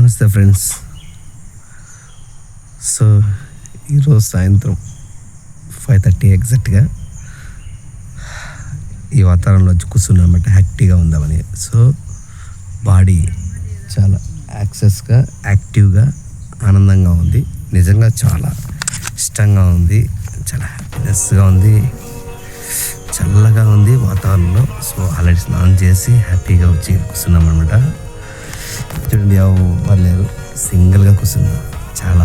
నమస్తే friends. So ఈరోజు సాయంత్రం 5:30 ఎగ్జాక్ట్గా ఈ వాతావరణంలో వచ్చి కూర్చున్నాం అన్నమాట. హ్యాపీగా ఉందామని. సో బాడీ చాలా యాక్సెస్గా యాక్టివ్గా ఆనందంగా ఉంది. నిజంగా చాలా ఇష్టంగా ఉంది, చాలా హ్యాపీనెస్గా ఉంది, చల్లగా ఉంది వాతావరణంలో. సో ఆల్రెడీ స్నానం చేసి హ్యాపీగా వచ్చి కూర్చున్నాం అనమాట. చూడండి, ఎవరు లేరు, సింగిల్గా కూర్చున్నా. చాలా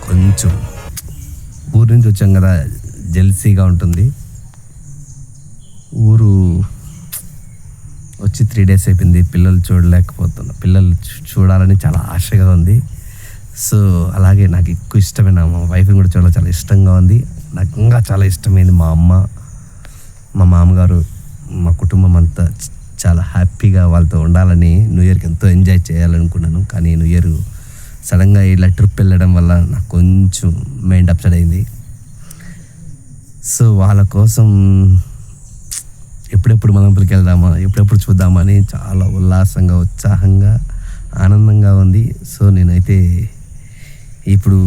కొంచెం ఊరు నుంచి వచ్చాం కదా, జెల్సీగా ఉంటుంది. ఊరు వచ్చి 3 days అయిపోయింది. పిల్లలు చూడలేకపోతున్నా, పిల్లలు చూడాలని చాలా ఆశగా ఉంది. సో అలాగే నాకు ఎక్కువ ఇష్టమైన మా వైఫ్ని కూడా చూడాలి, చాలా ఇష్టంగా ఉంది. నాకు ఇంకా చాలా ఇష్టమైంది మా అమ్మ, మా మామగారు, మా కుటుంబం అంతా చాలా హ్యాపీగా వాళ్ళతో ఉండాలని న్యూ ఇయర్కి ఎంతో ఎంజాయ్ చేయాలనుకున్నాను. కానీ న్యూ ఇయర్ సడన్గా ఇలా ట్రిప్ వెళ్ళడం వల్ల నాకు కొంచెం మైండ్ అప్సెట్ అయింది. సో వాళ్ళ కోసం ఎప్పుడెప్పుడు మనంపులకి వెళ్దామా, ఎప్పుడెప్పుడు చూద్దామని చాలా ఉల్లాసంగా, ఉత్సాహంగా, ఆనందంగా ఉంది. సో నేనైతే ఇప్పుడు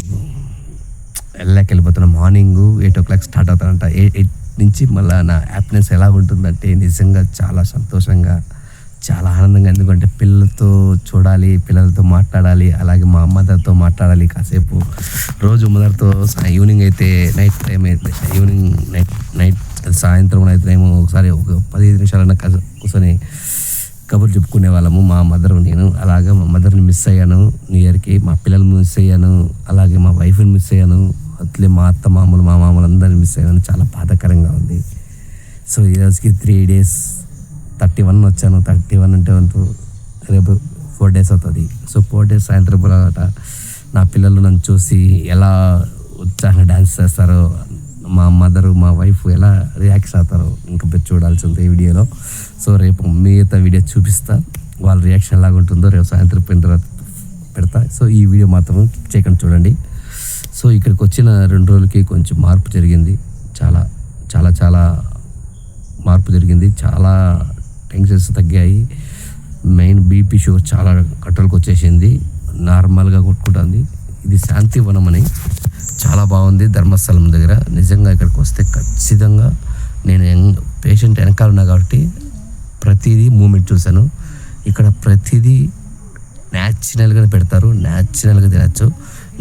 వెళ్ళిపోతున్నా. Morning 8 o'clock start అవుతానంట. 8 నుంచి మళ్ళీ నా హ్యాపీనెస్ ఎలా ఉంటుందంటే నిజంగా చాలా సంతోషంగా, చాలా ఆనందంగా. ఎందుకంటే పిల్లలతో చూడాలి, పిల్లలతో మాట్లాడాలి, అలాగే మా అమ్మతో మాట్లాడాలి కాసేపు. రోజు మదర్తో ఈవినింగ్ అయితే, నైట్ టైం అయితే, ఈవినింగ్ నైట్ సాయంత్రం నైట్ టైం ఒకసారి ఒక 15 నిమిషాలన్నా కూర్చొని కబుర్లు చెప్పుకునే వాళ్ళము, మా మదర్ నేను. అలాగే మా మదర్ని మిస్ అయ్యాను న్యూ ఇయర్కి, మా పిల్లలు మిస్ అయ్యాను, అలాగే మా వైఫ్ని మిస్ అయ్యాను, అట్లే మా అత్త మామూలు మా మామూలు అందరిని మిస్ అయ్యాను. చాలా బాధాకరంగా ఉంది. సో ఈరోజుకి 3 days, 31 వచ్చాను. 31 అంటే రేపు 4 days అవుతుంది. సో 4 days సాయంత్రం పూట నా పిల్లలు నన్ను చూసి ఎలా ఉత్సాహంగా డ్యాన్స్ చేస్తారో, మా మదరు మా వైఫ్ ఎలా రియాక్షన్ అవుతారో ఇంకా మీరు చూడాల్సింది ఈ వీడియోలో. సో రేపు మిగతా వీడియో చూపిస్తా, వాళ్ళ రియాక్షన్ ఎలాగ ఉంటుందో రేపు సాయంత్రం పోయిన తర్వాత పెడతా. సో ఈ వీడియో మాత్రం చేయకుండా చూడండి. సో ఇక్కడికి వచ్చిన 2 రోజులకి కొంచెం మార్పు జరిగింది. చాలా చాలా చాలా మార్పు జరిగింది. చాలా టెన్షన్స్ తగ్గాయి. మెయిన్ బీపీ షుగర్ చాలా కంట్రోల్కి వచ్చేసింది, నార్మల్గా కొట్టుకుంటుంది. ఇది శాంతివనం అని చాలా బాగుంది ధర్మస్థలం దగ్గర. నిజంగా ఇక్కడికి వస్తే ఖచ్చితంగా, నేను పేషెంట్ వెనకాల ఉన్నా కాబట్టి ప్రతిదీ మూమెంట్ చూశాను. ఇక్కడ ప్రతిదీ న్యాచురల్గా పెడతారు, న్యాచురల్గా తినచ్చు,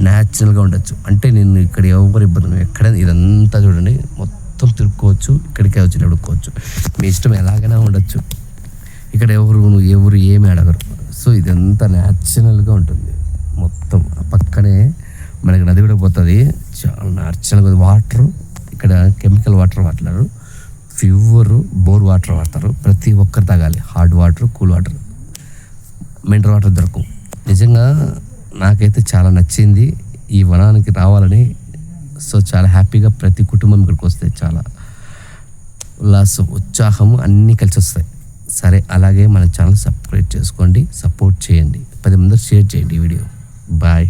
న్యాచురల్గా ఉండొచ్చు. అంటే నేను ఇక్కడ ఎవరు ఇబ్బంది ఎక్కడ, ఇదంతా చూడండి మొత్తం తిరుక్కోవచ్చు, ఇక్కడికే వచ్చి నడుక్కోవచ్చు, మీ ఇష్టం ఎలాగైనా ఉండొచ్చు. ఇక్కడ ఎవరు ఏమి అడగరు. సో ఇదంతా న్యాచురల్గా ఉంటుంది మొత్తం. పక్కనే మనకి నది కూడా పోతుంది, చాలా న్యాచురల్గా. వాటరు ఇక్కడ కెమికల్ వాటర్ వాడతారు, ప్యూర్ బోర్ వాటర్ వాడతారు. ప్రతి ఒక్కరు తాగాలి. Hard water, cool water, mineral water దొరకవు. నిజంగా నాకైతే చాలా నచ్చింది ఈ వనానికి రావాలని. సో చాలా హ్యాపీగా ప్రతి కుటుంబం ఇక్కడికి వస్తే చాలా ఉల్లాసం, ఉత్సాహము అన్నీ కలిసి వస్తాయి. సరే, అలాగే మన ఛానల్ సబ్స్క్రైబ్ చేసుకోండి, సపోర్ట్ చేయండి, 10 మందికి షేర్ చేయండి ఈ వీడియో. బాయ్.